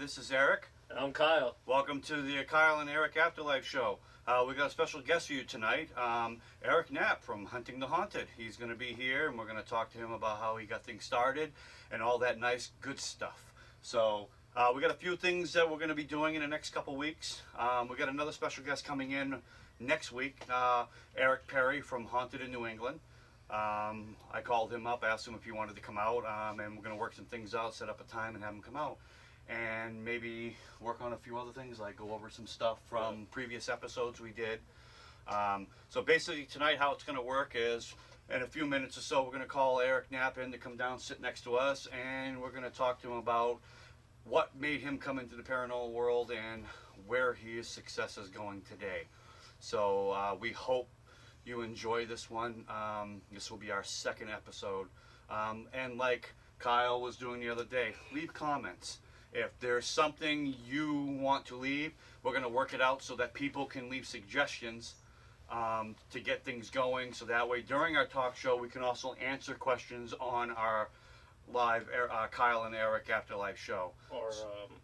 this is Eric. And I'm Kyle. Welcome to the Kyle and Eric Afterlife show. We got a special guest for you tonight, Eric Nhpa from Hunting the Haunted. He's going to be here, and we're going to talk to him about how he got things started and all that nice, good stuff. So we got a few things that we're going to be doing in the next couple weeks. We got another special guest coming in next week, Eric Perry from Haunted in New England. I called him up, asked him if he wanted to come out, and we're going to work some things out, set up a time and have him come out. And maybe work on a few other things, like go over some stuff from previous episodes we did. So basically tonight how it's going to work is, in a few minutes or so, we're going to call Eric Nhpa in to come down, sit next to us, and we're going to talk to him about what made him come into the paranormal world and where his success is going today. So we hope you enjoy this one. This will be our second episode. And like Kyle was doing the other day, leave comments. If there's something you want to leave, we're going to work it out so that people can leave suggestions to get things going. So that way, during our talk show, we can also answer questions on our live Kyle and Eric Afterlife show. Or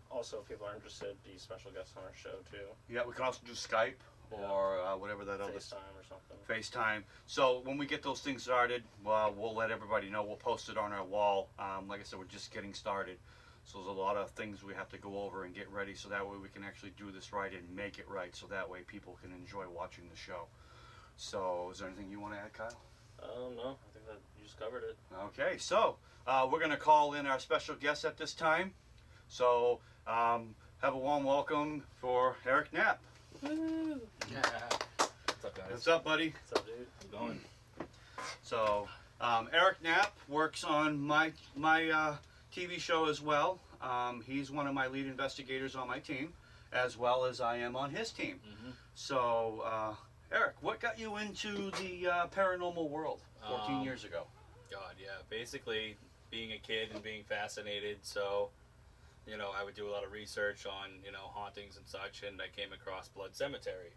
also, if people are interested, be special guests on our show too. Yeah, we can also do Skype or whatever that other FaceTime or something. FaceTime. So when we get those things started, we'll let everybody know. We'll post it on our wall. Like I said, we're just getting started. So there's a lot of things we have to go over and get ready so that way we can actually do this right and make it right, so that way people can enjoy watching the show. So is there anything you want to add, Kyle? No, I think that you just covered it. Okay, so we're going to call in our special guest at this time. So have a warm welcome for Eric Nhpa. Woo! Yeah. What's up, guys? What's up, buddy? What's up, dude? How's it going? So Eric Nhpa works on my TV show as well. He's one of my lead investigators on my team, as well as I am on his team. Mm-hmm. So, Eric, what got you into the paranormal world 14 years ago? God, yeah. Basically, being a kid and being fascinated, so, I would do a lot of research on, hauntings and such, and I came across Blood Cemetery,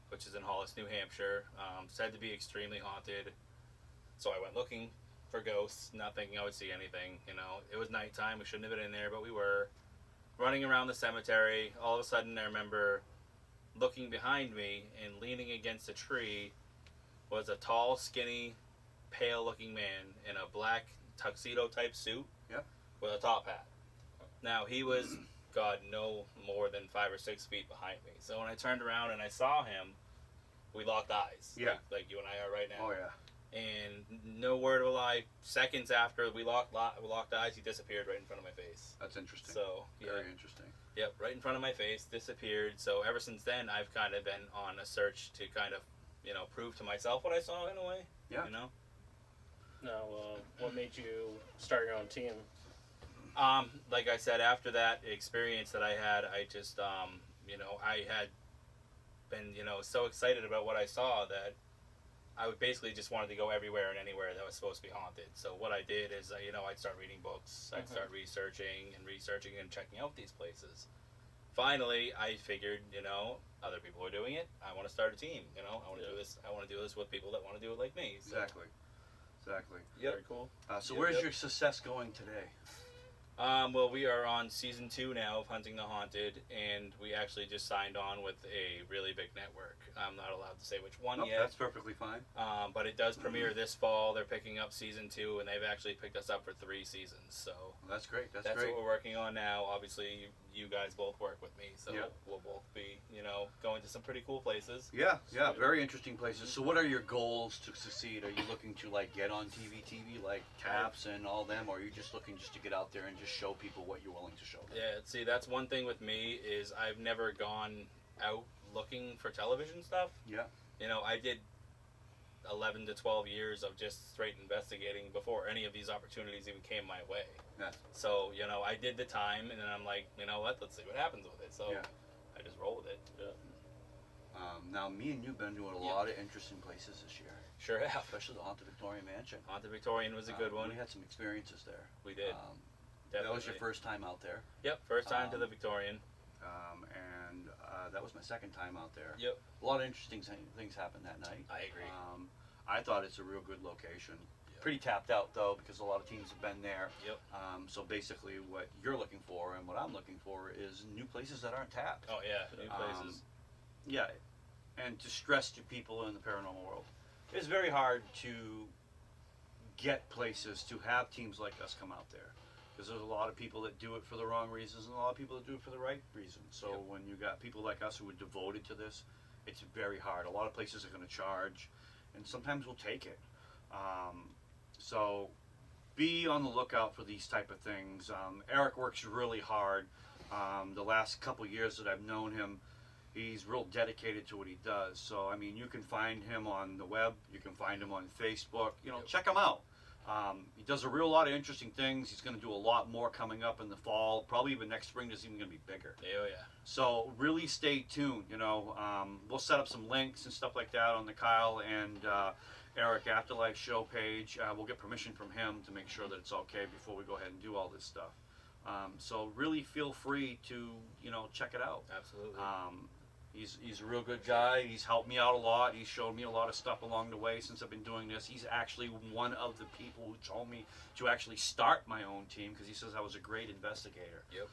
which is in Hollis, New Hampshire. Said to be extremely haunted, so I went looking for ghosts. Nothing, I would see anything, It was nighttime, we shouldn't have been in there, but we were running around the cemetery. All of a sudden I remember looking behind me, and leaning against a tree was a tall, skinny, pale looking man in a black tuxedo type suit with a top hat. Now he was, God, no more than 5 or 6 feet behind me. So when I turned around and I saw him, we locked eyes. Like you and I are right now. Oh yeah. And no word of a lie, seconds after we locked eyes, he disappeared right in front of my face. That's interesting. So, yeah. Very interesting. Yep, right in front of my face, disappeared. So ever since then, I've kind of been on a search to kind of, prove to myself what I saw in a way. Yeah. Now, what made you start your own team? Like I said, after that experience that I had, I just, I had been, so excited about what I saw that I would basically just wanted to go everywhere and anywhere that was supposed to be haunted. So what I did is, I'd start reading books, I'd start researching and checking out these places. Finally, I figured, other people are doing it. I want to start a team. I want to do this. I want to do this with people that want to do it like me. So. Exactly. Yep. Very cool. So where's your success going today? Well, we are on season 2 now of Hunting the Haunted, and we actually just signed on with a really big network. I'm not allowed to say which one yet. That's perfectly fine. But it does premiere this fall. They're picking up season 2, and they've actually picked us up for 3 seasons. So that's great. That's great. great. What we're working on now. Obviously, you guys both work with me, so we'll both be, going to some pretty cool places. Yeah, very interesting places. So what are your goals to succeed? Are you looking to get on TV like Taps and all them, or are you just looking just to get out there and just show people what you're willing to show them? Yeah, see, that's one thing with me is I've never gone out looking for television stuff. Yeah. I did 11 to 12 years of just straight investigating before any of these opportunities even came my way. Yeah. So, I did the time, and then I'm like, let's see what happens with it. So I just roll with it. Yeah. Now, me and you've been doing a lot of interesting places this year. Sure have. Especially the Haunted Victorian Mansion. Haunted Victorian was a good one. We had some experiences there. We did. That was your first time out there. Yep, first time to the Victorian. And that was my second time out there. Yep. A lot of interesting things happened that night. I agree. I thought it's a real good location. Pretty tapped out though, because a lot of teams have been there. Yep. So basically, what you're looking for and what I'm looking for is new places that aren't tapped. Oh yeah, new places. Yeah, and to stress to people in the paranormal world, it's very hard to get places to have teams like us come out there, because there's a lot of people that do it for the wrong reasons and a lot of people that do it for the right reasons. So Yep. when you got people like us who are devoted to this, it's very hard. A lot of places are going to charge, and sometimes we'll take it. So be on the lookout for these type of things. Eric works really hard. The last couple years that I've known him, he's real dedicated to what he does. So I mean, you can find him on the web. You can find him on Facebook. You know, Yep. check him out. He does a real lot of interesting things. He's going to do a lot more coming up in the fall. Probably even next spring, is even going to be bigger. Oh yeah. So really stay tuned. You know, we'll set up some links and stuff like that on the Kyle and Eric Afterlife show page. We'll get permission from him to make sure that it's okay before we go ahead and do all this stuff. So really feel free to, you know, check it out. Absolutely. He's a real good guy. He's helped me out a lot. He's showed me a lot of stuff along the way since I've been doing this. He's actually one of the people who told me to actually start my own team, because he says I was a great investigator. Yep.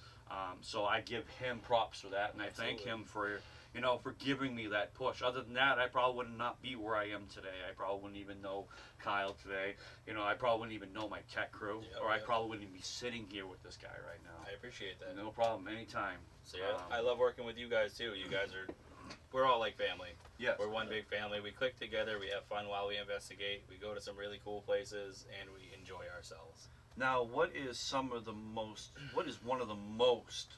So I give him props for that, and I thank him for, you know, for giving me that push. Other than that, I probably would not be where I am today. I probably wouldn't even know Kyle today. You know, I probably wouldn't even know my tech crew, or I probably wouldn't even be sitting here with this guy right now. I appreciate that. No problem, anytime. So yeah, I love working with you guys too. You guys we're all like family. Yes. We're one big family. We click together. We have fun while we investigate. We go to some really cool places, and we enjoy ourselves. Now, what is one of the most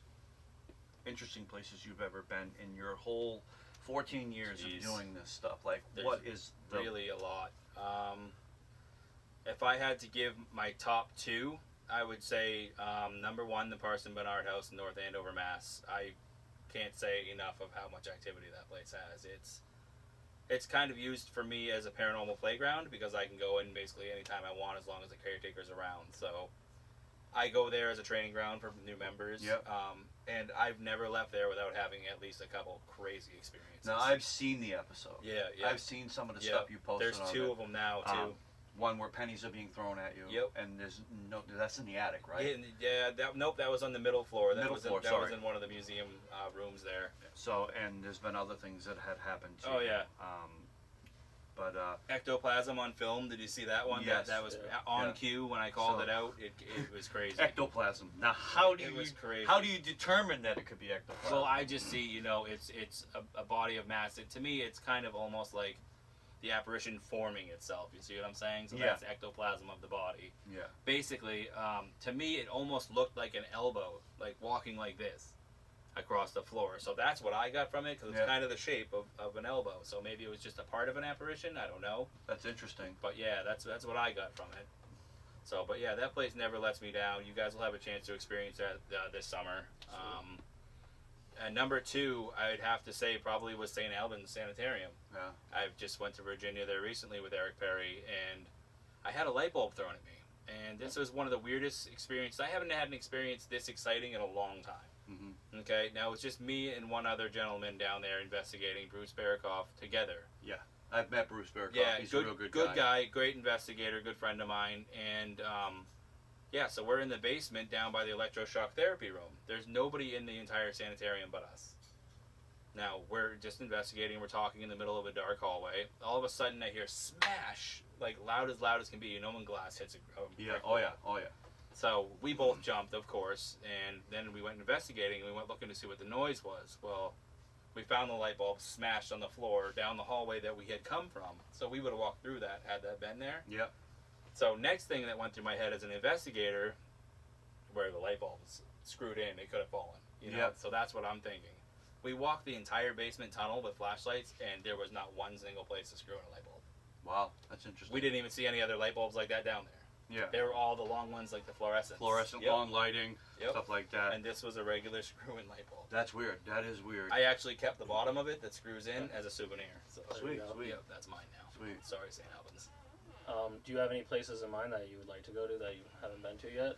interesting places you've ever been in your whole 14 years of doing this stuff? Like, what is really a lot? If I had to give my top two, I would say number one, the Parson Bernard House in North Andover, Mass. I can't say enough of how much activity that place has. It's kind of used for me as a paranormal playground, because I can go in basically anytime I want as long as the caretaker's around. So I go there as a training ground for new members. Yep. And I've never left there without having at least a couple crazy experiences. Now, I've seen the episode. Yeah. I've seen some of the stuff you posted. There's two of them now too. One where pennies are being thrown at you. Yep. And that's in the attic, right? Yeah. That was on the middle floor. That was in one of the museum rooms there. So, and there's been other things that have happened too. Oh yeah. But ectoplasm on film. Did you see that one? Yes. That was on cue when I called it out. It was crazy. Ectoplasm. Now, how do you determine that it could be ectoplasm? Well, I just see, you know, it's a body of mass. To me, it's kind of almost like the apparition forming itself. You see what I'm saying? So that's ectoplasm of the body. Yeah. Basically, to me, it almost looked like an elbow, like walking like this across the floor. So that's what I got from it, because it's kind of the shape of an elbow. So maybe it was just a part of an apparition. I don't know. That's interesting. But yeah, that's what I got from it. So, but yeah, that place never lets me down. You guys will have a chance to experience that this summer. And number two, I'd have to say probably was St. Albans Sanitarium. Yeah. I just went to Virginia there recently with Eric Perry, and I had a light bulb thrown at me. And this was one of the weirdest experiences. I haven't had an experience this exciting in a long time. Mm-hmm. Okay, now it's just me and one other gentleman down there investigating, Bruce Barikoff, together. Yeah, I've met Bruce Barikoff. Yeah, he's a real good guy. Great investigator, good friend of mine. And yeah, so we're in the basement down by the electroshock therapy room. There's nobody in the entire sanitarium but us. Now, we're just investigating, we're talking in the middle of a dark hallway. All of a sudden, I hear smash, like loud as can be. You know when glass hits a brick wall. Oh yeah. So we both jumped, of course, and then we went investigating, and we went looking to see what the noise was. Well, we found the light bulb smashed on the floor down the hallway that we had come from. So we would have walked through that had that been there. Yep. So next thing that went through my head as an investigator, where the light bulb was screwed in, it could have fallen. You know? Yep. So that's what I'm thinking. We walked the entire basement tunnel with flashlights, and there was not one single place to screw in a light bulb. Wow, that's interesting. We didn't even see any other light bulbs like that down there. Yeah. They were all the long ones, like the fluorescent. Long lighting, stuff like that. And this was a regular screw-in light bulb. That's weird. That is weird. I actually kept the bottom of it that screws in as a souvenir. So Sweet. Yep, that's mine now. Sweet. Sorry, St. Albans. Do you have any places in mind that you would like to go to that you haven't been to yet?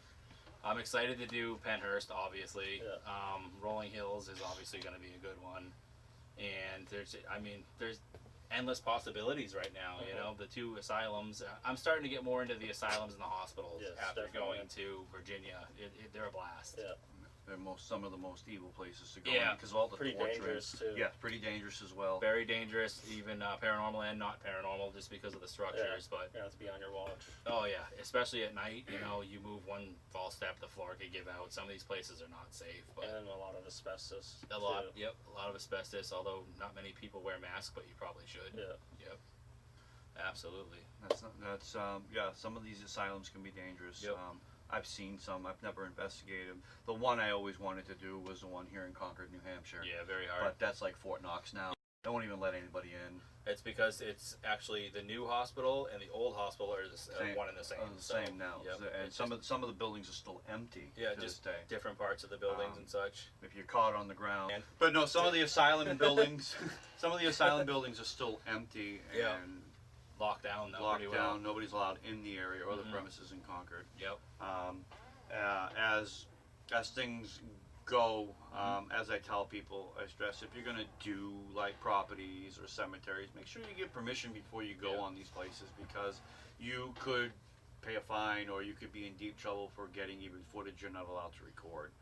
I'm excited to do Penhurst, obviously. Yeah. Rolling Hills is obviously going to be a good one. And there's endless possibilities right now. You know, the two asylums. I'm starting to get more into the asylums and the hospitals Yes, after definitely. going to Virginia. They're a blast. Yeah. They're some of the most evil places to go Yeah. in because of all the Pretty torture. dangerous, too. Yeah, pretty dangerous as well. Very dangerous, even paranormal and not paranormal, just because of the structures. But You have to be on your watch. oh yeah, especially at night. You know, you move one false step, the floor could give out. Some of these places are not safe. But And a lot of asbestos. a lot, too. yep, a lot of asbestos. Although not many people wear masks, but you probably should. Yeah. Yep. Absolutely. Yeah. Some of these asylums can be dangerous. Yep. I've seen some. I've never investigated them. The one I always wanted to do was the one here in Concord, New Hampshire. Yeah, very hard. But that's like Fort Knox now. They won't even let anybody in. It's because it's actually the new hospital and the old hospital are one and the same. Same now. Yep, And it's some of the buildings are still empty. yeah, to just this day. different parts of the buildings and such. If you're caught on the ground. And- But no, some of the asylum buildings, some of the asylum buildings are still empty and Yeah. Locked down though. locked pretty down. well. Nobody's allowed in the area or the Mhm. premises in Concord. Yep. As things go, as I tell people, I stress if you're gonna do like properties or cemeteries, make sure you get permission before you go Yeah. on these places because you could pay a fine or you could be in deep trouble for getting even footage you're not allowed to record.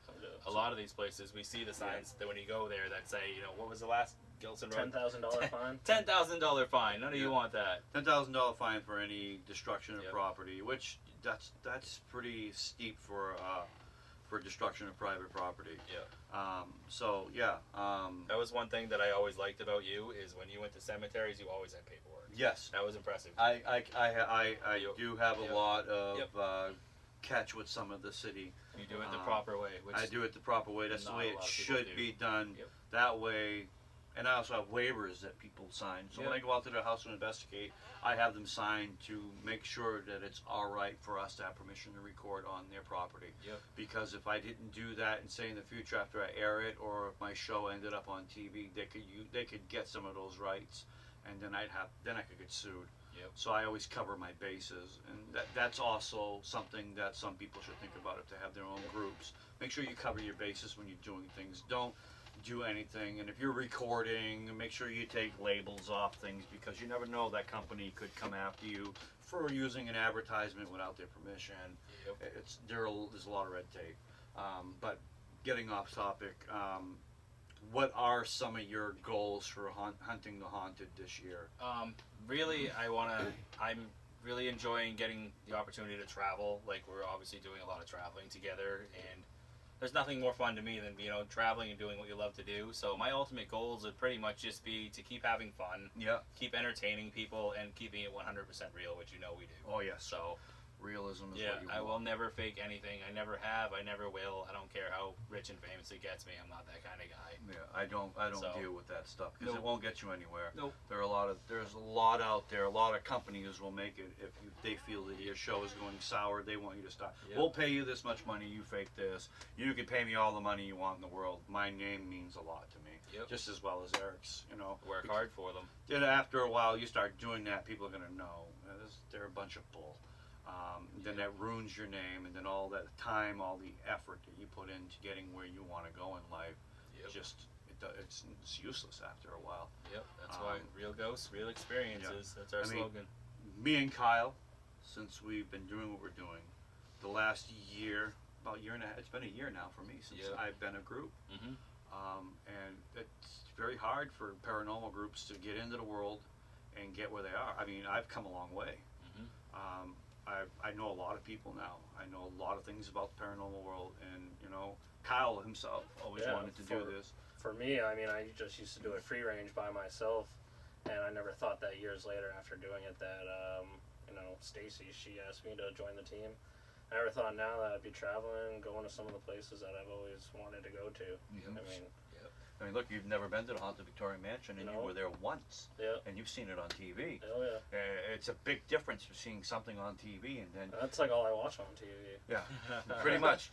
A lot of these places, we see the signs that when you go there that say, you know, what was the last Gilson Road? $10,000 fine. $10,000 fine. None of you Yeah. want that. $10,000 fine for any destruction of Yep. property, which that's pretty steep for destruction of private property. Yeah. So yeah. That was one thing that I always liked about you is when you went to cemeteries, you always had paperwork. Yes. That was impressive. I Yep. do have a Yep. lot of Yep. catch with some of the city. You do it the proper way. Which I do it the proper way. That's the not way a it lot of people should do. be done. Yep. That way, and I also have waivers that people sign. So when I Yep. go out to their house and investigate, I have them sign to make sure that it's all right for us to have permission to record on their property. Yep. Because if I didn't do that, and say in the future after I air it, or if my show ended up on TV, they could get some of those rights, and then I could get sued. Yep. So I always cover my bases, and that's also something that some people should think about if they have their own groups. Make sure you cover your bases when you're doing things. Don't do anything, and if you're recording, make sure you take labels off things because you never know that company could come after you for using an advertisement without their permission. Yep. There's a lot of red tape. But getting off topic, what are some of your goals for Hunting the Haunted this year? Really, I'm really enjoying getting the opportunity to travel. Like, we're obviously doing a lot of traveling together, and there's nothing more fun to me than, you know, traveling and doing what you love to do. So my ultimate goals would pretty much just be to keep having fun, Yeah. keep entertaining people, and keeping it 100% real, which you know we do. Oh yes. So Realism is yeah, what you I want. will never fake anything. I never have. I never will. I don't care how rich and famous it gets me. I'm not that kind of guy. Yeah, I don't So- deal with that stuff because Nope. it won't get you anywhere. Nope. There's a lot out there. A lot of companies will make it if they feel that your show is going sour. They want you to stop. Yep. We'll pay you this much money. You fake this. You can pay me all the money you want in the world. My name means a lot to me. Yep. Just as well as Eric's. You know. Work hard for them. Then after a while, you start doing that. People are gonna know they're a bunch of bull. Then that ruins your name, and then all that time, all the effort that you put into getting where you want to go in life, Yep. it's useless after a while. Yep. That's why real ghosts, real experiences. That's our slogan. Me and Kyle, since we've been doing what we're doing, the last year, about a year and a half, it's been a year now for me since Yep. I've been a group. Mm-hmm. And it's very hard for paranormal groups to get into the world and get where they are. I mean, I've come a long way. Mm-hmm. I know a lot of people now. I know a lot of things about the paranormal world, and you know, Kyle himself always Yeah, wanted to do this. For me, I mean, I just used to do it free range by myself, and I never thought that years later after doing it that, you know, Stacy, she asked me to join the team. I never thought now that I'd be traveling, going to some of the places that I've always wanted to go to. I mean, look, you've never been to the Haunted Victorian Mansion, and you No. were there once, Yeah. and you've seen it on TV. Oh yeah. It's a big difference for seeing something on TV and then. That's like all I watch on TV. Yeah, pretty much.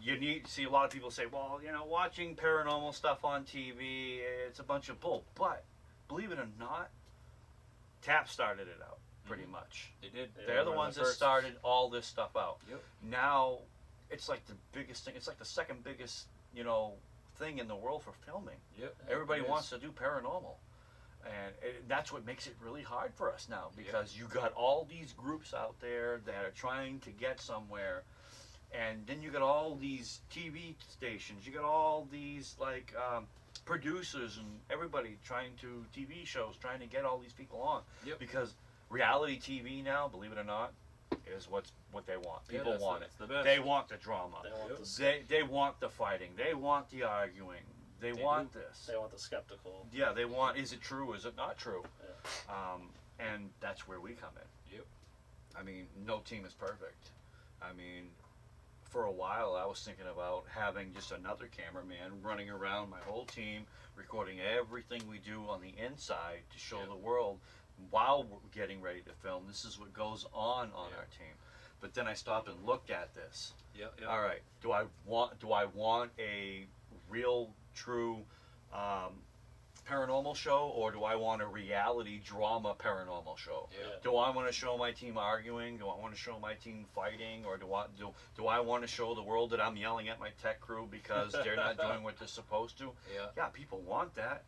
You need see a lot of people say, well, you know, watching paranormal stuff on TV, it's a bunch of bull. But believe it or not, TAP started it out pretty much. They did. Yeah, They're the one of ones the that first. started all this stuff out. Yep. Now, it's like the biggest thing. It's like the second biggest, you know, thing in the world for filming. Yep. Everybody It is. wants to do paranormal. And that's what makes it really hard for us now, because you got all these groups out there that are trying to get somewhere, and then you got all these TV stations, you got all these like producers and everybody trying to TV shows trying to get all these people on. Yep. Because reality TV now, believe it or not, is what they want. People want it. It's the best. They want the drama. They want They want the fighting. They want the arguing. They want this. They want the skeptical. Yeah, they want, is it true, is it not true? Yeah. And that's where we come in. Yep. I mean, no team is perfect. I mean, for a while I was thinking about having just another cameraman running around my whole team, recording everything we do on the inside to show the world while we're getting ready to film. This is what goes on our team. But then I stopped and looked at this. All right, do I want a real, true paranormal show, or do I want a reality drama paranormal show? Yeah. Do I want to show my team arguing? Do I want to show my team fighting? Or do I want to show the world that I'm yelling at my tech crew because they're not doing what they're supposed to? Yeah. Yeah, people want that.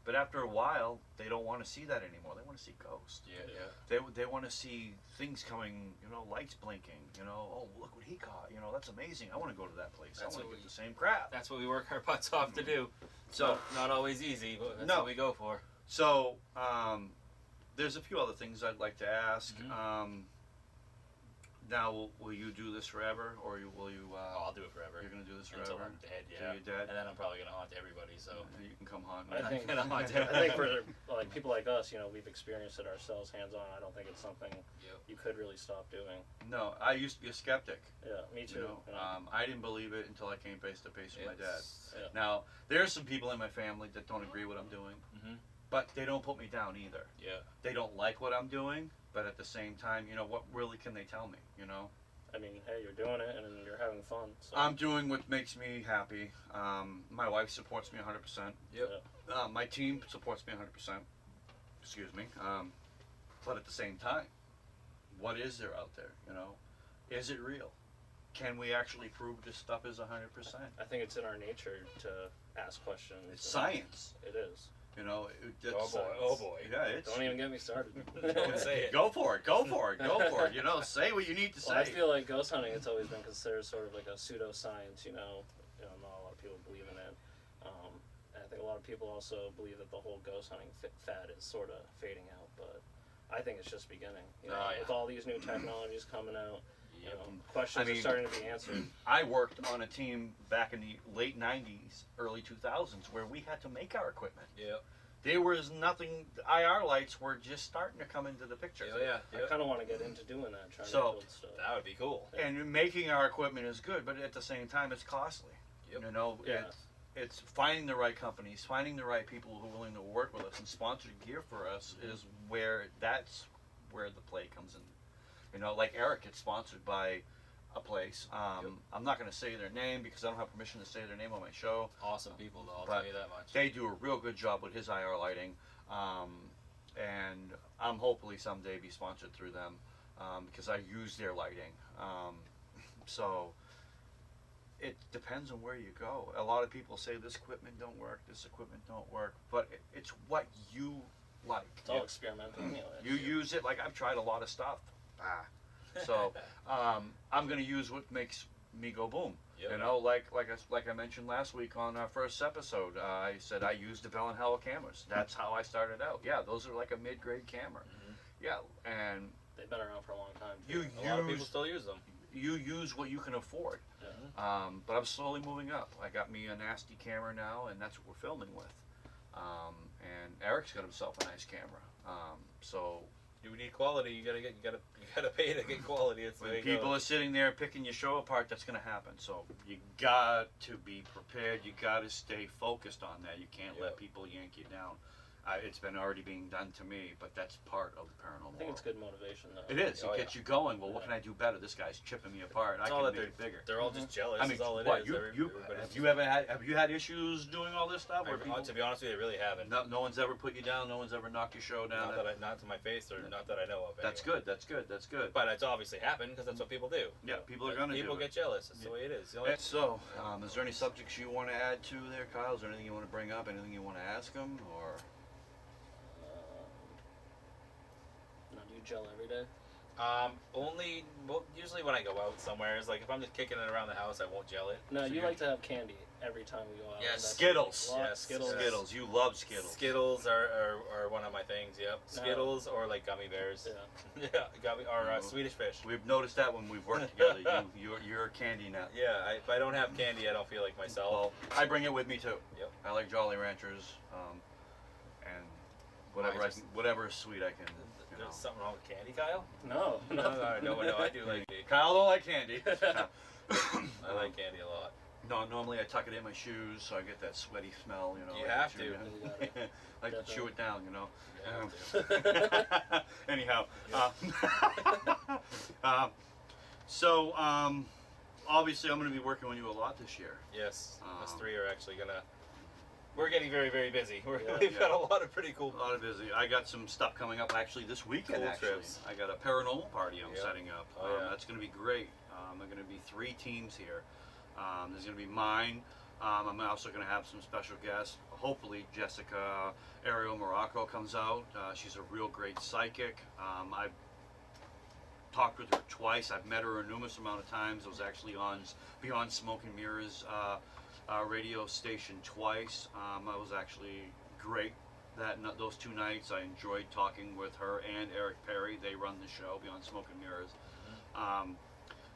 But after a while, they don't want to see that anymore. They want to see ghosts. Yeah. They want to see things coming, lights blinking, oh, look what he caught, that's amazing. I want to go to that place. That's I want what to get the same crap. That's what we work our butts off to do. So, not always easy, but that's No. what we go for. So, there's a few other things I'd like to ask. Now, will you do this forever, or will you? I'll do it forever. You're gonna do this Until forever I'm dead, Till you're dead. And then I'm probably gonna haunt everybody. So You can come haunt me. I think I'm gonna haunt I everybody. think for like people like us, we've experienced it ourselves, hands on. I don't think it's something you could really stop doing. No, I used to be a skeptic. Yeah, me too. I didn't believe it until I came face to face with my dad. Yeah. Now, there's some people in my family that don't agree what I'm doing, but they don't put me down either. Yeah. They don't like what I'm doing, but at the same time, what really can they tell me? I mean, hey, you're doing it and you're having fun. So. I'm doing what makes me happy. My wife supports me 100%. Yep. My team supports me 100%. Excuse me. But at the same time, what is there out there? Is it real? Can we actually prove this stuff is 100%? I think it's in our nature to ask questions. It's science. It is. Oh boy. Yeah, it's. Don't even get me started. Don't say it. Go for it. Go for it. Go for it. Say what you need to say. Well, I feel like ghost hunting, it's always been considered sort of like a pseudoscience, not a lot of people believe in it. And I think a lot of people also believe that the whole ghost hunting fad is sort of fading out, but I think it's just beginning. With all these new technologies coming out, questions are starting to be answered. I worked on a team back in the late 90s, early 2000s, where we had to make our equipment. Yeah. There was nothing, IR lights were just starting to come into the picture. Yeah. I kind of want to get into doing that, trying to So, build stuff. That would be cool. And making our equipment is good, but at the same time, it's costly. Yep. Yeah. It's finding the right companies, finding the right people who are willing to work with us and sponsor gear for us is that's where the play comes in. Like Eric gets sponsored by a place. I'm not going to say their name because I don't have permission to say their name on my show. Awesome people, though. I'll But tell you that much. They do a real good job with his IR lighting, and I'm hopefully someday be sponsored through them because I use their lighting. So it depends on where you go. A lot of people say this equipment don't work, this equipment don't work, but it's what you like. It's all experimental anyway. You use it, like I've tried a lot of stuff. So I'm going to use what makes me go boom. Yep. Like I mentioned last week on our first episode, I said I used the Bell and Howell cameras. That's how I started out. Yeah, those are like a mid-grade camera. Yeah, and they've been around for a long time. A lot of people still use them. You use what you can afford. Yeah. But I'm slowly moving up. I got me a nasty camera now, and that's what we're filming with. And Eric's got himself a nice camera. So You need quality. You gotta pay to get quality. It's the way when it people goes. are sitting there picking your show apart, that's going to happen. So you got to be prepared. You got to stay focused on that. You can't let people yank you down. It's been already being done to me, but that's part of the paranormal I think world. it's good motivation, though. It is. It gets you going. Well, what can I do better? This guy's chipping me apart. I can make it bigger. They're all just jealous. I mean, is all it what is. have you had issues doing all this stuff? Where people, To be honest with you, I really haven't. no one's ever put you down. No one's ever knocked your show down. Not to my face, or not that I know of. That's anyway. good. That's good. That's good. But it's obviously happened because that's what people do. Yeah, people are gonna People do it. get jealous. That's the way it is. So, is there any subjects you want to add to there, Kyle? Is there anything you want to bring up? Anything you want to ask them, or? you gel every day? Only usually when I go out somewhere. It's like if I'm just kicking it around the house, I won't gel it. No, So you you're- like to have candy every time we go out. Yes, and that's Skittles. a lot. Yes, Skittles. Skittles. You love Skittles. Skittles are one of my things. Yep, No. Skittles or like gummy bears. Yeah. Yeah, gummy or No. Swedish fish. We've noticed that when we've worked together. You're a candy nut. Yeah, if I don't have candy, I don't feel like myself. Well, I bring it with me too. Yep. I like Jolly Ranchers, and whatever whatever is sweet I can. You know. There's something wrong with candy, Kyle? No, No, I do like candy. Kyle don't like candy. I like candy a lot. No, normally I tuck it in my shoes so I get that sweaty smell. You know. You like have chew to. it. Like to chew it down. You know. You have to. Anyhow, so obviously I'm going to be working with you a lot this year. Yes, us Um, three are actually gonna. We're getting very, very busy. Yeah. We've got a lot of pretty cool. A lot of busy. I got some stuff coming up actually this weekend. Cool Actually, trips. I got a paranormal party I'm Yep. setting up. Oh, yeah. That's going to be great. There are going to be 3 teams here. There's going to be mine. I'm also going to have some special guests. Hopefully, Jessica Ariel Morocco comes out. She's a real great psychic. I've talked with her twice. I've met her a numerous amount of times. I was actually on Beyond Smoke and Mirrors radio station twice. I was actually great those 2 nights. I enjoyed talking with her and Eric Perry. They run the show Beyond Smoke and Mirrors.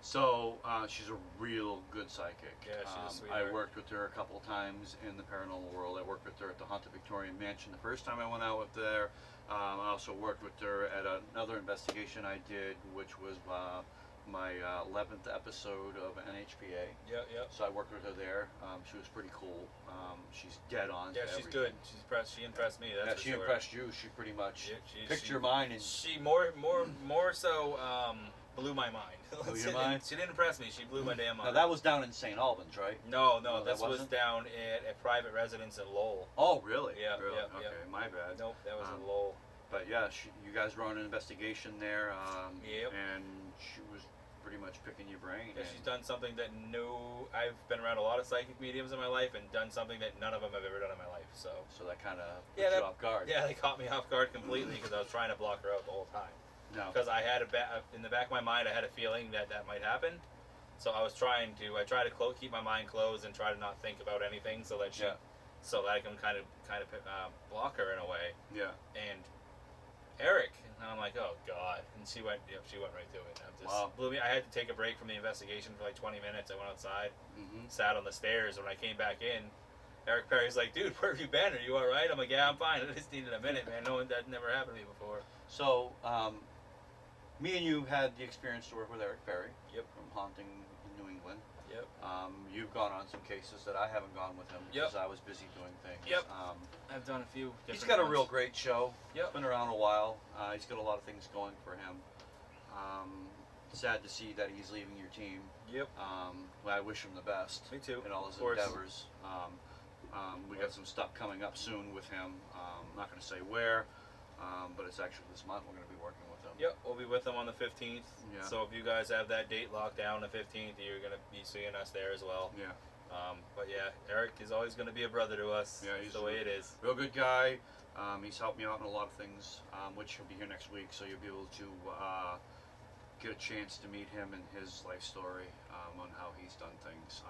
So she's a real good psychic. Yeah, she's a I sweetheart. worked with her a couple of times in the paranormal world. I worked with her at the Haunted Victorian Mansion the first time I went out with there. I also worked with her at another investigation I did, which was my 11th episode of NHPA. Yep. So I worked with her there. She was pretty cool. She's dead on. Yeah, to she's everything. good. She impressed me. That's Yeah, for she sure. impressed you. She pretty much Yeah, picked your mind and She more so blew my mind. Blew your mind? She didn't impress me. She blew my damn mind. now that was down in St. Albans, right? No, No, that this was wasn't? down at a private residence in Lowell. Oh, really? Yeah, Really? yeah, Okay, yeah. my bad. Nope, that was Um, in Lowell. But yeah, you guys were on an investigation there. Yep. And she was pretty much picking your brain. Yeah, and- she's done something that I've been around a lot of psychic mediums in my life and done something that none of them have ever done in my life. So So that kind of put Yeah, you that- off guard. yeah, they caught me off guard completely because I was trying to block her out the whole time. No. Because I had in the back of my mind, I had a feeling that might happen. So I try to keep my mind closed and try to not think about anything so that so that I can kind of block her in a way. Yeah. And Eric, and I'm like, oh god, and she went right through it. Wow. Blew me. I had to take a break from the investigation for like 20 minutes. I went outside, Mm-hmm. sat on the stairs. When I came back in, Eric Perry's like, dude, where have you been? Are you all right? I'm like, yeah, I'm fine. I just needed a minute, man. That never happened to me before. So, me and you had the experience to work with Eric Perry. Yep. From Haunting in New England. Yep. You've gone on some cases that I haven't gone with him Yep. because I was busy doing things. Yep. I've done a few. He's got a real great show. Yep. Been around a while. He's got a lot of things going for him. Sad to see that he's leaving your team. Yep. Well, I wish him the best Me too. in all his Of course. endeavors. We got some stuff coming up soon with him. I'm not going to say where, but it's actually this month we're going to be working with him. Yep, we'll be with them on the 15th. Yeah. So if you guys have that date locked down, the 15th, you're going to be seeing us there as well. Yeah. But yeah, Eric is always going to be a brother to us. Yeah, It's he's the way it is. Real good guy. He's helped me out in a lot of things, which he'll be here next week, so you'll be able to get a chance to meet him and his life story on how he's done things.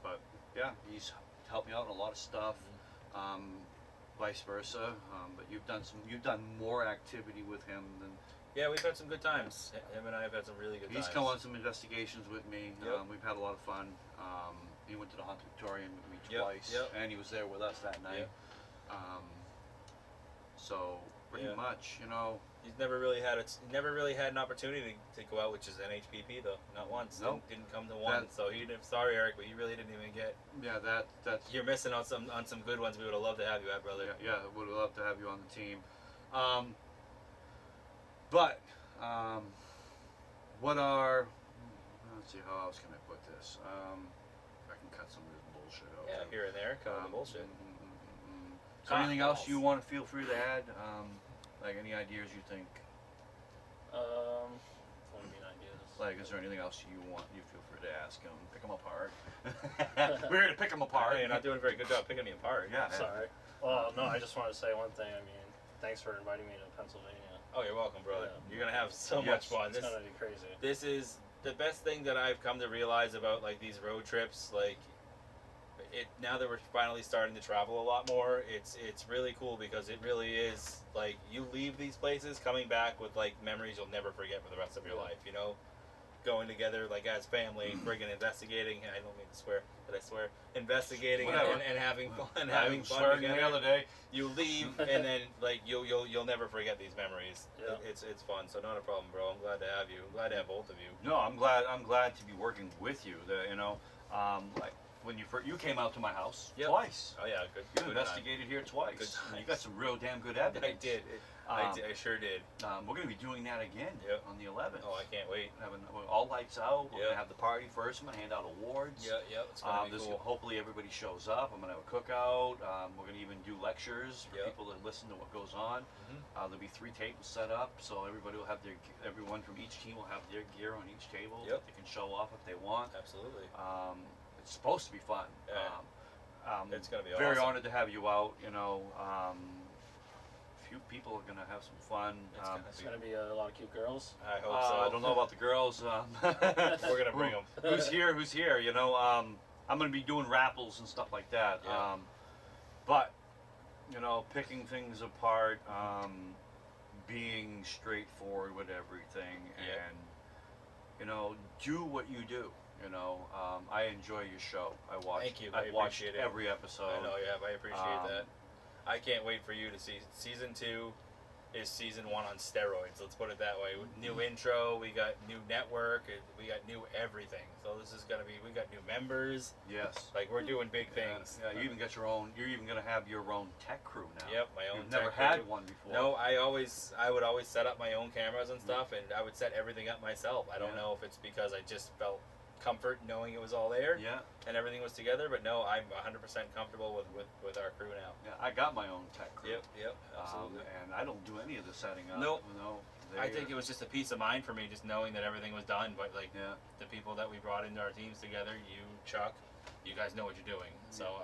But yeah, he's helped me out in a lot of stuff. Vice versa. But you've done more activity with him than Yeah, we've had some good times. Him and I have had some really good times. he's come on some investigations with me. Yep. We've had a lot of fun. He went to the Haunted Victorian with me Yep, twice, yep. and he was there with us that night. Yep. So pretty Yeah. much, you know. He's never really had an opportunity to go out, which is NHPP though. Not once. Nope. Didn't come to one. So sorry, Eric, but you really didn't even get. Yeah, that's You're missing on some good ones. We would have loved to have you at, brother. yeah. Would love to have you on the team. But what are? Let's see how else can I put this. If I can cut some of this bullshit out. Yeah, here and there, kind of bullshit. Is there anything else you want to feel free to add? Like any ideas you think? What do you mean ideas? Like, is there anything else you feel free to ask him? Pick them apart. We're here to pick them apart. Hey, you're not doing a very good job picking me apart. Yeah. Sorry. Well, no, I just wanted to say one thing. I mean, thanks for inviting me to Pennsylvania. Oh, you're welcome, brother. Yeah. You're gonna have so Yes. much fun. It's gonna be crazy. This is the best thing that I've come to realize about like these road trips. Like, it now that we're finally starting to travel a lot more, it's really cool because it really is like you leave these places coming back with like memories you'll never forget for the rest of your life. You know, going together like as family, friggin' investigating. I don't mean to swear, but I swear, investigating Whatever. and having fun and I having was fun swearing together. the other day. You leave and then like you'll never forget these memories. Yeah. It's fun, so not a problem, bro. I'm glad to have you. I'm glad to have both of you. No, I'm glad to be working with you. You know, like when you came out to my house Yep. twice. Oh yeah, good. You good investigated here twice. Good And you times. got some real damn good time. evidence. I did. I sure did. We're gonna be doing that again Yep. on the 11th. Oh, I can't wait. Having all lights out. We're Yep. gonna have the party first. I'm gonna hand out awards. Yeah, it's gonna be There's- cool. Hopefully everybody shows up. I'm gonna have a cookout. We're gonna even do lectures for Yep. people that listen to what goes on. Mhm. There'll be 3 tables set up, so everybody will have everyone from each team will have their gear on each table. Yep. They can show off if they want. Absolutely. It's supposed to be fun. Yeah. It's gonna be very awesome. honored to have you out. You know, few people are gonna have some fun. It's gonna It's be. gonna be a lot of cute girls. I hope so. I don't know about the girls. We're gonna bring them. Who's here? Who's here? You know, I'm gonna be doing raffles and stuff like that. Yeah. But you know, picking things apart, being straightforward with everything, Yeah. and you know, do what you do. You know, I enjoy your show. I watch. Thank you. I've I watched appreciate it. every episode. I know you have. I appreciate Um, that. I can't wait for you to see season 2. Is season 1 on steroids? Let's put it that way. New intro. We got new network. We got new everything. So this is gonna be. We got new members. Yes. Like we're doing big things. Yeah, you even got your own. You're even gonna have your own tech crew now. Yep, my own. You've never tech had crew. one before. No, I would always set up my own cameras and stuff, and I would set everything up myself. I don't Yeah. know if it's because I just felt comfort knowing it was all there Yeah. and everything was together, but no, I'm 100% comfortable with our crew now. Yeah. I got my own tech crew. Yep, absolutely. And I don't do any of the setting up. Nope. You know, I think it was just a peace of mind for me, just knowing that everything was done. But like Yeah. the people that we brought into our teams together, you, Chuck, you guys know what you're doing. So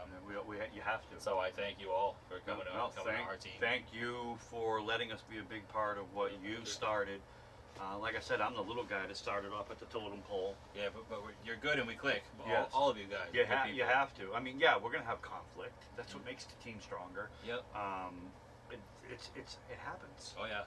you have to. so I thank you all for coming to thank, our team. Thank you for letting us be a big part of what you started. Like I said, I'm the little guy that started off at the totem pole. Yeah, but you're good and we click. Yes. All of you guys. You, are good you people. have to. I mean, yeah, we're gonna have conflict. That's what makes the team stronger. Yep. It happens. Oh yeah.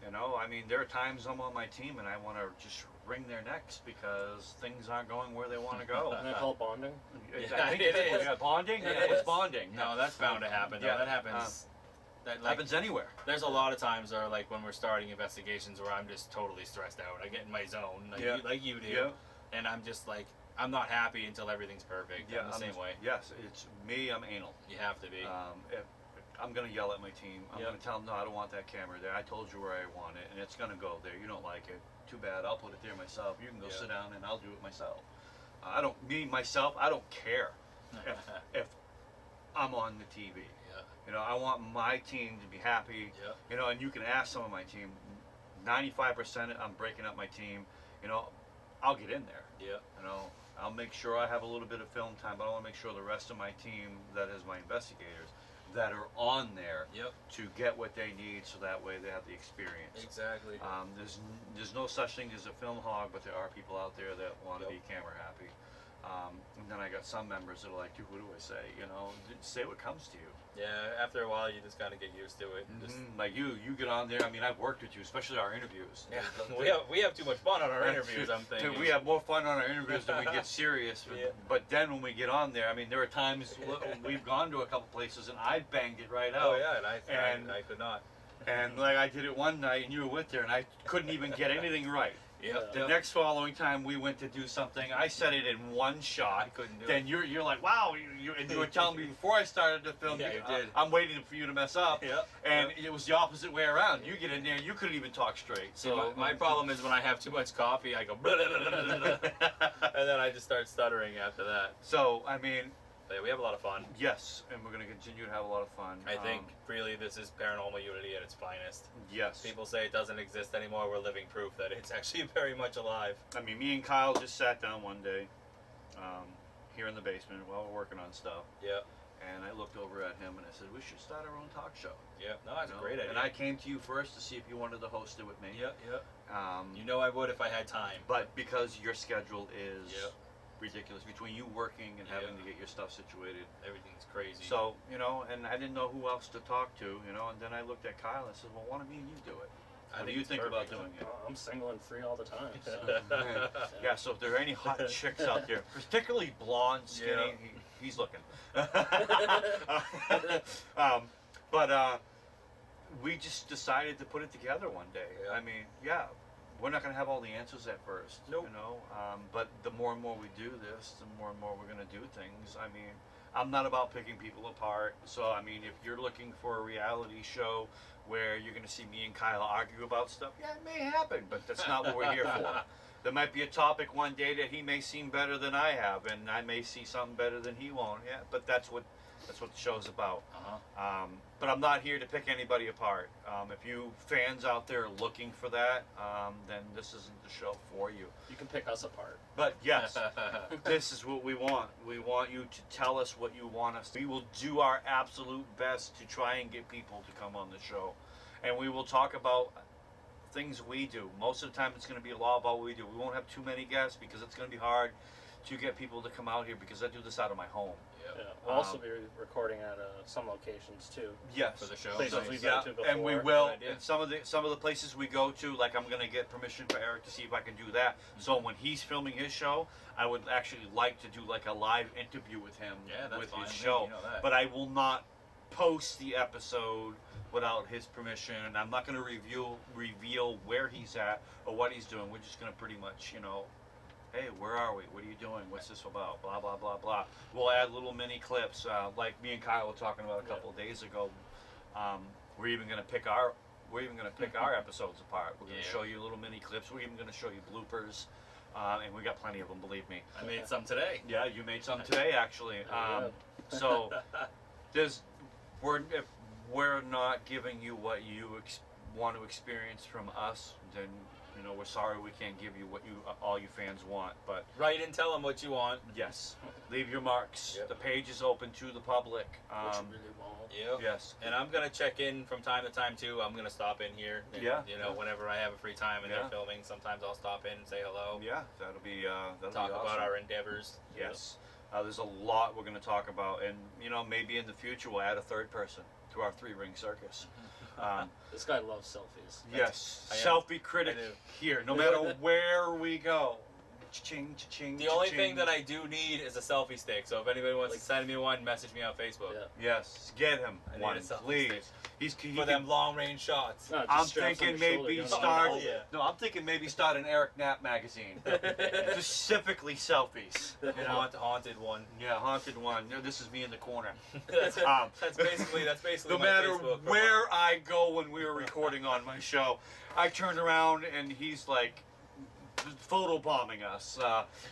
You know, I mean, there are times I'm on my team and I want to just wring their necks because things aren't going where they want to go. Isn't that called bonding? Yeah, I think it it's is. bonding. It It's is. bonding. No, that's bound to happen. Though. Yeah, That happens. That like, happens anywhere. there's a lot of times where like when we're starting investigations where I'm just totally stressed out. I get in my zone like, Yeah. like you do, Yeah. and I'm just like I'm not happy until everything's perfect. I'm the same way. Yes, it's me. I'm anal. You have to be. If I'm gonna yell at my team. I'm Yep. gonna tell them, no, I don't want that camera there. I told you where I want it, and it's gonna go there. You don't like it. Too bad. I'll put it there myself. You can go Yeah. sit down, and I'll do it myself. I don't myself. I don't care if I'm on the TV. Yeah. You know, I want my team to be happy. Yeah. You know, and you can ask some of my team. 95% I'm breaking up my team. You know, I'll get in there. Yeah. You know, I'll make sure I have a little bit of film time, but I want to make sure the rest of my team, that is my investigators, that are on there Yep. to get what they need, so that way they have the experience. Exactly. There's no such thing as a film hog, but there are people out there that want to Yep. be camera happy. And then I got some members that are like, dude, what do I say? You know, say what comes to you. Yeah. After a while, you just kind of get used to it. And just, Like you get on there. I mean, I've worked with you, especially our interviews. yeah. we have too much fun on our interviews. I'm thinking. We have more fun on our interviews than we get serious. Yeah. But then when we get on there, I mean, there are times we've gone to a couple places and I banged it right out. Oh yeah, and And- I could not. And like I did it one night, and you were with there, and I couldn't even get anything right. Yep. The next following time we went to do something, I said it in one shot. I couldn't do Then it. you're like, wow, and you were telling me before I started the film, Yeah, you did. I'm waiting for you to mess up. Yep. And it was the opposite way around. You get in there, you couldn't even talk straight. See, So my problem is when I have too much coffee, I go blah, blah, blah, blah, blah, blah, and then I just start stuttering after that. So I mean, But yeah, we have a lot of fun. yes, and we're gonna continue to have a lot of fun. I think really this is paranormal unity at its finest. Yes. People say it doesn't exist anymore. We're living proof that it's actually very much alive. I mean, me and Kyle just sat down one day, here in the basement while we're working on stuff. Yeah. And I looked over at him and I said, we should start our own talk show. Yeah, no, that's You a know? great idea. And I came to you first to see if you wanted to host it with me. Yep, yep. You You know I would if I had time. but because your schedule is Yep. ridiculous, between you working and having Yeah. to get your stuff situated. Everything's crazy. So, you know, and I didn't know who else to talk to, you know, and then I looked at Kyle and said, well, why don't me and you do it? What do you it's think about perfect. doing it? I'm single and free all the time. So. Yeah, so if there are any hot chicks out there, particularly blonde, skinny, Yeah. he's looking. But we just decided to put it together one day. Yeah. I mean, yeah, we're not going to have all the answers at first, Nope. you know, but the more and more we do this, the more and more we're going to do things. I mean, I'm not about picking people apart. So, I mean, if you're looking for a reality show where you're going to see me and Kyle argue about stuff, yeah, it may happen, but that's not what we're here for. There might be a topic one day that he may seem better than I have, and I may see something better than he won't. Yeah, but that's what the show's about. Uh-huh. But I'm not here to pick anybody apart. If you fans out there are looking for that, then this isn't the show for you. You can pick us apart. But yes, this is what we want. We want you to tell us what you want us to. We will do our absolute best to try and get people to come on the show. And we will talk about things we do. Most of the time it's going to be a lot about what we do. We won't have too many guests because it's going to be hard to get people to come out here because I do this out of my home. Yeah. We'll also be recording at some locations too. Yes. For the show. Places Nice. we've Yeah, been to before. and we will. Good idea. And some of the places we go to, like I'm gonna get permission for Eric to see if I can do that. So when he's filming his show, I would actually like to do like a live interview with him Yeah, that's with fine. his Yeah, show. you know that. But I will not post the episode without his permission, and I'm not gonna reveal where he's at or what he's doing. We're just gonna pretty much, you know, hey, where are we? What are you doing? What's this about? Blah, blah, blah, blah. We'll add little mini clips, like me and Kyle were talking about a couple of days ago. We're even gonna pick our episodes apart. We're gonna Yeah. show you little mini clips. We're even gonna show you bloopers, and we got plenty of them, believe me. I made some today. Yeah, you made some today, actually. Yeah. So if we're not giving you what you want to experience from us, then you know we're sorry we can't give you what all you fans want. But Write and tell them what you want. yes, leave your marks. Yep. The page is open to the public. What you really want. Yep. Yes. And I'm gonna check in from time to time too. I'm gonna stop in here. And, Yeah. You know, whenever I have a free time and Yeah. they're filming, sometimes I'll stop in and say hello. Yeah, that'll be Talk awesome. about our endeavors. Yes. There's a lot we're going to talk about, and you know maybe in the future we'll add a third person to our three-ring circus. This guy loves selfies. Yes, I am. selfie critic I do. here, no matter where we go. Cha-ching, cha-ching, The only cha-ching. thing that I do need is a selfie stick. So if anybody wants Like- to send me one, message me on Facebook. Yeah. Yes, get him I need one, a selfie please. stick. He For them long range shots. No, just I'm straps on thinking your shoulder, maybe you don't have to start. hold it. No, I'm thinking maybe start an Eric Knapp magazine, specifically selfies. You know? Haunted one. Yeah, haunted one. No, this is me in the corner. that's, Um, that's basically No my matter Facebook where I go when we were recording on my show, I turned around and he's like photobombing us.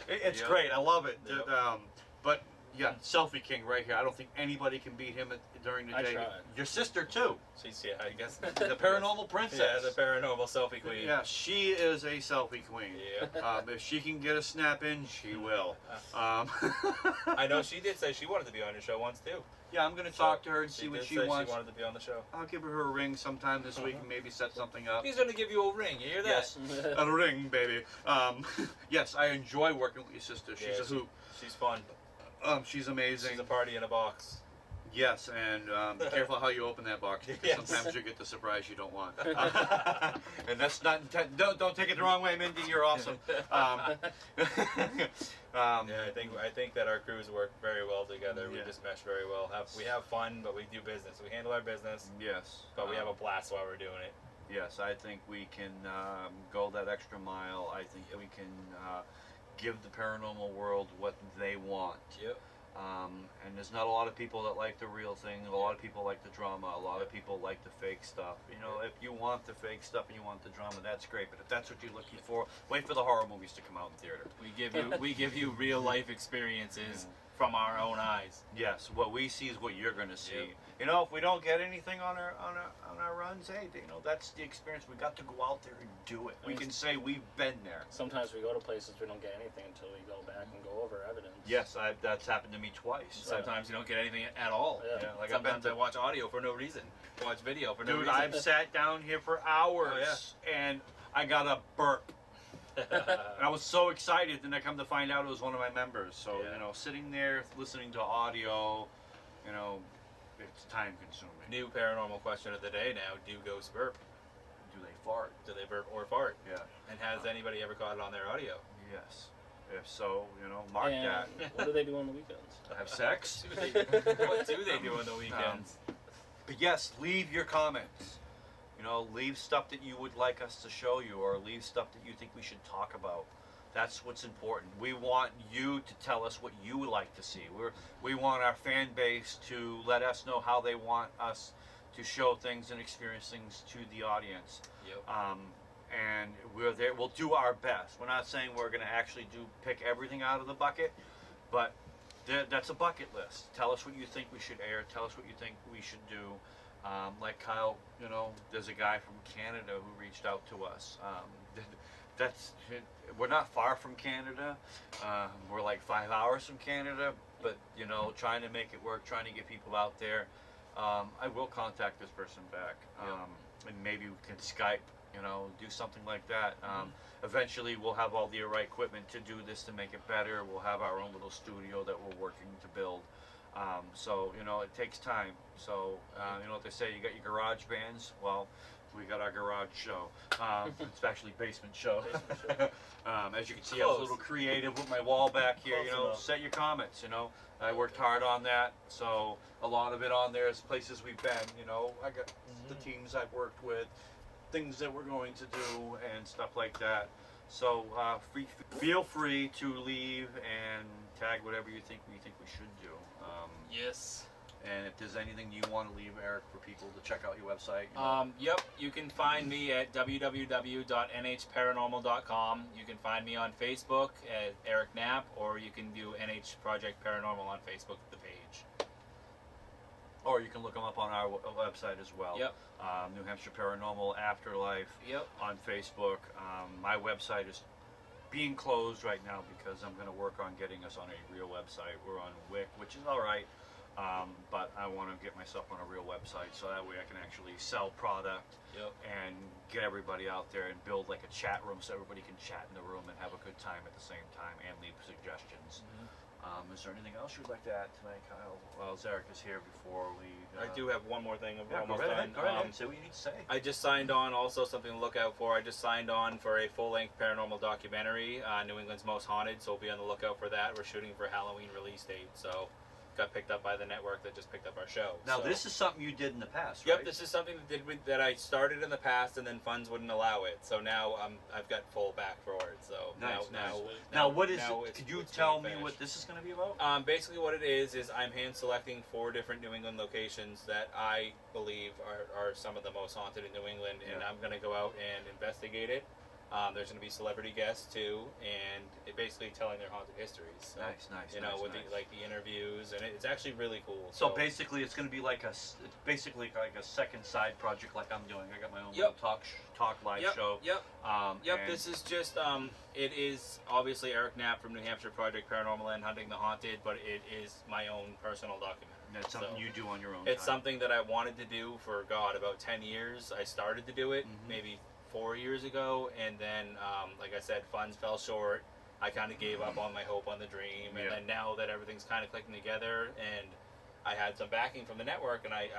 It's Yep. great. I love it. Yep. But yeah, selfie king right here. I don't think anybody can beat him during the I day. tried. Your sister too, She's, yeah, I guess. the paranormal princess. Yeah, the paranormal selfie queen. Yeah, she is a selfie queen. Yeah. If she can get a snap in, she will. I know she did say she wanted to be on your show once too. Yeah, I'm gonna talk to her and see what did she say wants. She wanted to be on the show. I'll give her a ring sometime this week and maybe set something up. He's gonna give you a ring. You hear that? Yes, a ring, baby. Yes, I enjoy working with your sister. She's Yeah, a hoot. She's fun. She's amazing. She's a party in a box. Yes, and be careful how you open that box because Yes. sometimes you get the surprise you don't want. And that's not don't take it the wrong way, Mindy. You're awesome. Yeah, I think that our crews work very well together. We Yeah. just mesh very well. We have fun, but we do business. We handle our business, Yes, but we have a blast while we're doing it. Yes, I think we can go that extra mile. I think we can give the paranormal world what they want. Yep. And there's not a lot of people that like the real thing. A lot of people like the drama. A lot of people like the fake stuff. You know, if you want the fake stuff and you want the drama, that's great. But if that's what you're looking for, wait for the horror movies to come out in theater. We give you real life experiences from our own eyes. Yes, what we see is what you're going to see. Yep. You know, if we don't get anything on our runs, hey, you know, that's the experience. We got to go out there and do it. We can say we've been there. Sometimes we go to places we don't get anything until we go back and go over evidence. Yes, that's happened to me twice. Sometimes you don't get anything at all. Yeah. Like I've Sometimes been I watch audio for no reason. Watch video for no Dude, reason. I've sat down here for hours and I got a burp. And I was so excited, and I come to find out it was one of my members. So, you know, sitting there listening to audio, you know, it's time consuming. New paranormal question of the day now. Do ghosts burp? Do they fart? Do they burp or fart? Yeah. And has anybody ever caught it on their audio? Yes. If so, you know, mark And that. what do they do on the weekends? Have sex? What do they do on the weekends? But yes, leave your comments. You know, leave stuff that you would like us to show you, or leave stuff that you think we should talk about. That's what's important. We want you to tell us what you would like to see. We want our fan base to let us know how they want us to show things and experience things to the audience. Yep. And we're there. We'll do our best. We're not saying we're going to actually pick everything out of the bucket, but that's a bucket list. Tell us what you think we should air. Tell us what you think we should do. Like Kyle, you know, there's a guy from Canada who reached out to us. We're not far from Canada. We're like 5 hours from Canada, but you know, trying to make it work, trying to get people out there. I will contact this person back, and maybe we can Skype. You know, do something like that. Eventually, we'll have all the right equipment to do this to make it better. We'll have our own little studio that we're working to build. So, you know, it takes time. So, you know what they say, you got your garage bands? Well, we got our garage show. It's actually basement show. As you can see, I was a little creative with my wall back here. You know, set your comments, you know. I worked hard on that. So, a lot of it on there is places we've been. You know, I got the teams I've worked with, things that we're going to do, and stuff like that. So, feel free to leave and tag whatever you think we should do. Yes. And if there's anything you want to leave, Eric, for people to check out your website. Yep, you can find me at www.nhparanormal.com. You can find me on Facebook at Eric Knapp, or you can do NH Project Paranormal on Facebook, the page. Or you can look them up on our website as well. Yep. New Hampshire Paranormal, Afterlife. Yep. On Facebook. My website is being closed right now because I'm going to work on getting us on a real website. We're on Wix, which is all right. But I want to get myself on a real website so that way I can actually sell product and get everybody out there and build like a chat room so everybody can chat in the room and have a good time at the same time and leave suggestions. Is there anything else you'd like to add tonight, Kyle? Well, Zarek is here before we... I do have one more thing. Yeah, almost go done. right ahead. Say what you need to say. I just signed on, also something to look out for. I just signed on for a full-length paranormal documentary, New England's Most Haunted, so we'll be on the lookout for that. We're shooting for Halloween release date, so got picked up by the network that just picked up our show. Now, so. this is something you did in the past, right? Yep, this is something that I started in the past, and then funds wouldn't allow it. So now I've got full back for it. So now what is it? Could you tell me what this is going to be about? Basically, what it is I'm hand selecting 4 different New England locations that I believe are some of the most haunted in New England, and I'm going to go out and investigate it. There's going to be celebrity guests too, and basically telling their haunted histories. So, nice. You know, with the interviews, and it's actually really cool. So basically, it's going to be like a second side project, like I'm doing. I got my own little talk live show. This is just it is obviously Eric Knapp from New Hampshire Project Paranormal and Hunting the Haunted, but it is my own personal documentary. And it's something you do on your own. It's something that I wanted to do for about 10 years. I started to do it maybe 4 years ago, and then like I said, funds fell short. I kind of gave up on my hope on the dream, and then now that everything's kind of clicking together, and I had some backing from the network, and I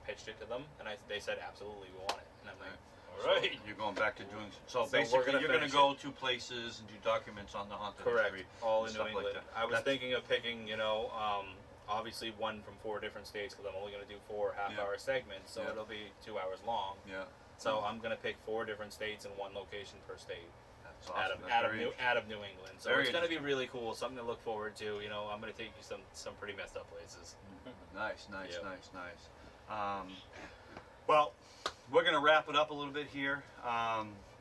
pitched it to them, and they said absolutely, we want it, and I'm like, all right. So you're going back to doing so basically you're going to go to places and do documents on the haunted history. All in New England. Like that. I was thinking of picking obviously one from 4 different states, because I'm only going to do 4 half-hour segments, so it'll be 2 hours long. So I'm going to pick 4 different states and 1 location per state. That's awesome. Out of New England. So it's going to be really cool, something to look forward to. You know, I'm going to take you some pretty messed up places. Nice. Well, we're going to wrap it up a little bit here.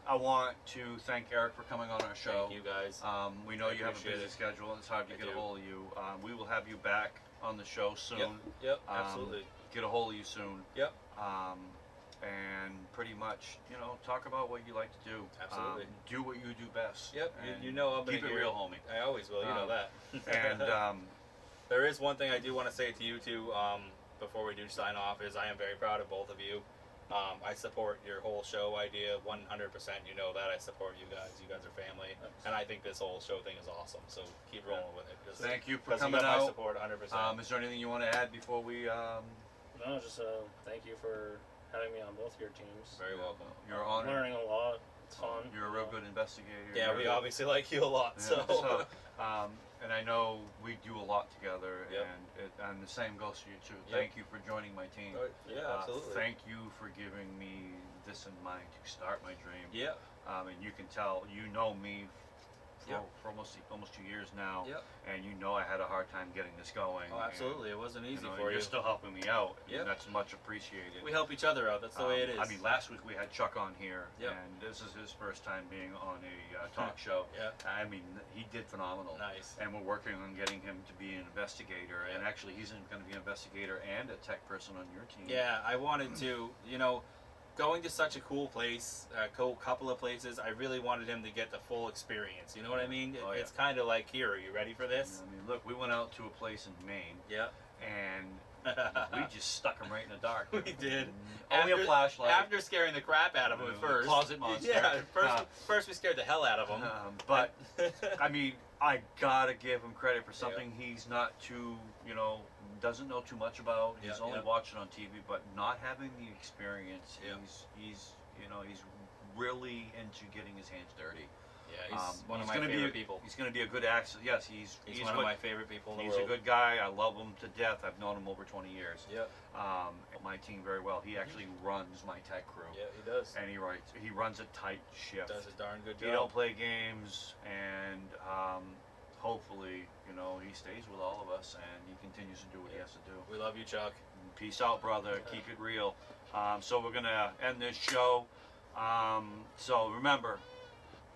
I want to thank Eric for coming on our show. Thank you guys. We know I you have a appreciate busy it. schedule and it's hard to I get a do. hold of you. We will have you back on the show soon. Yep. Um, Absolutely. Get a hold of you soon. Yep. And pretty much, talk about what you like to do. Absolutely. Do what you do best. Yep. And You know I'm gonna keep it hear real, homie. I always will. You know that. And there is one thing I do want to say to you too. Before we do sign off, is I am very proud of both of you. I support your whole show idea 100%. You know that I support you guys. You guys are family, and I think this whole show thing is awesome. So keep rolling with it. thank you for 'cause coming you got my out. support 100%. Is there anything you want to add before we? No, just thank you for having me on both your teams. Very welcome. You're I'm honored. learning a lot. It's fun. You're a real good investigator. Yeah, You're we good- obviously like you a lot. Yeah, So. and I know we do a lot together, Yep. and the same goes for you too. Yep. Thank you for joining my team. Yeah, absolutely. Thank you for giving me this in mind to start my dream. Yeah. And you can tell, you know me for, Yep. for almost 2 years now, Yep. and you know I had a hard time getting this going. Oh, absolutely. It wasn't And, easy and for you're you. still helping me out, Yep. and that's much appreciated. We help each other out. That's the way it is. I mean, last week we had Chuck on here, Yep. and this is his first time being on a talk show. Yeah. I mean, he did phenomenal. Nice. And we're working on getting him to be an investigator, and Yeah. actually he's going to be an investigator and a tech person on your team. Yeah, I wanted to, going to such a cool place, couple of places, I really wanted him to get the full experience. You know what I mean? Oh, yeah. It's kind of like, here, are you ready for this? I mean, look, we went out to a place in Maine, Yeah. and we just stuck him right in the dark. We did. Only a flashlight. After scaring the crap out of him at first. Closet monster. Yeah, first we scared the hell out of him. But I mean, I gotta give him credit for something he's not too, doesn't know too much about. He's Yeah, only yeah. watched it on TV, but not having the experience, Yeah. he's really into getting his hands dirty. Yeah, he's one of my gonna favorite be, people. He's going to be a good actor. Yes, he's He's one of my favorite people in the He's world. a good guy. I love him to death. I've known him over 20 years. Yep. My team very well. He actually runs my tech crew. Yeah, he does. And he runs a tight shift. Does a darn good He job. don't play games, and hopefully, he stays with all of us and he continues to do what he has to do. We love you, Chuck. Peace out, brother. Keep it real. So we're gonna end this show. So remember,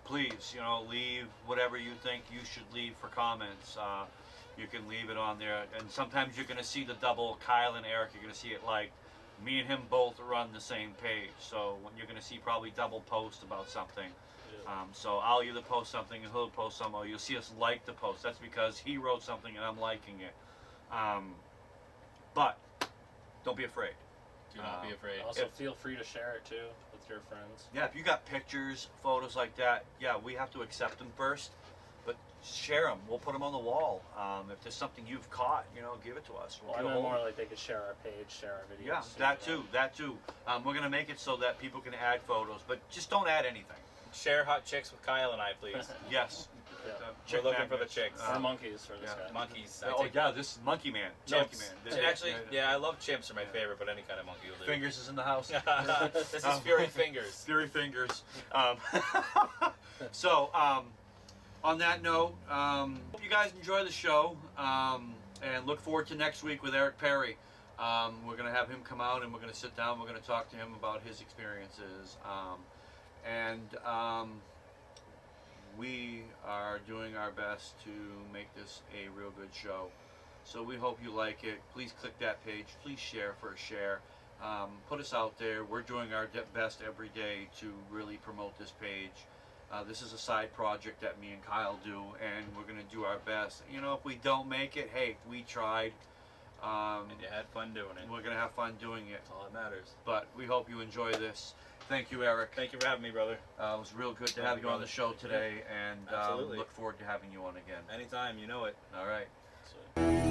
please, leave whatever you think you should leave for comments. You can leave it on there, and sometimes you're gonna see the double Kyle and Eric. You're gonna see it like me and him both run the same page. So when you're gonna see probably double post about something. So I'll either post something and he'll post something, or you'll see us like the post. That's because he wrote something and I'm liking it. But don't be afraid. Do not be afraid. Also, feel free to share it too with your friends. Yeah, if you got pictures, photos like that, yeah, we have to accept them first, but share them. We'll put them on the wall. If there's something you've caught, give it to us. Well, I meant more like they could share our page, share our videos. Yeah, that too. We're gonna make it so that people can add photos, but just don't add anything. Share hot chicks with Kyle and I, please. Yes. Yeah. We're looking for the chicks. Or monkeys for this guy. Monkeys. This is Monkey Man. Chimps. Monkey Man. Actually, yeah, I love chimps are my favorite, but any kind of monkey will do. Fingers is in the house. This is Fury Fingers. Fury Fingers. So, on that note, hope you guys enjoy the show, and look forward to next week with Eric Perry. We're going to have him come out, and we're going to sit down. We're going to talk to him about his experiences. We are doing our best to make this a real good show. So we hope you like it. Please click that page. Please share for a share. Put us out there. We're doing our best every day to really promote this page. This is a side project that me and Kyle do, and we're going to do our best. If we don't make it, hey, we tried. And you had fun doing it. We're going to have fun doing it. That's all that matters. But we hope you enjoy this. Thank you, Eric. Thank you for having me, brother. It was real good to have you on the show today, and Absolutely. look forward to having you on again. Anytime, you know it. All right. So-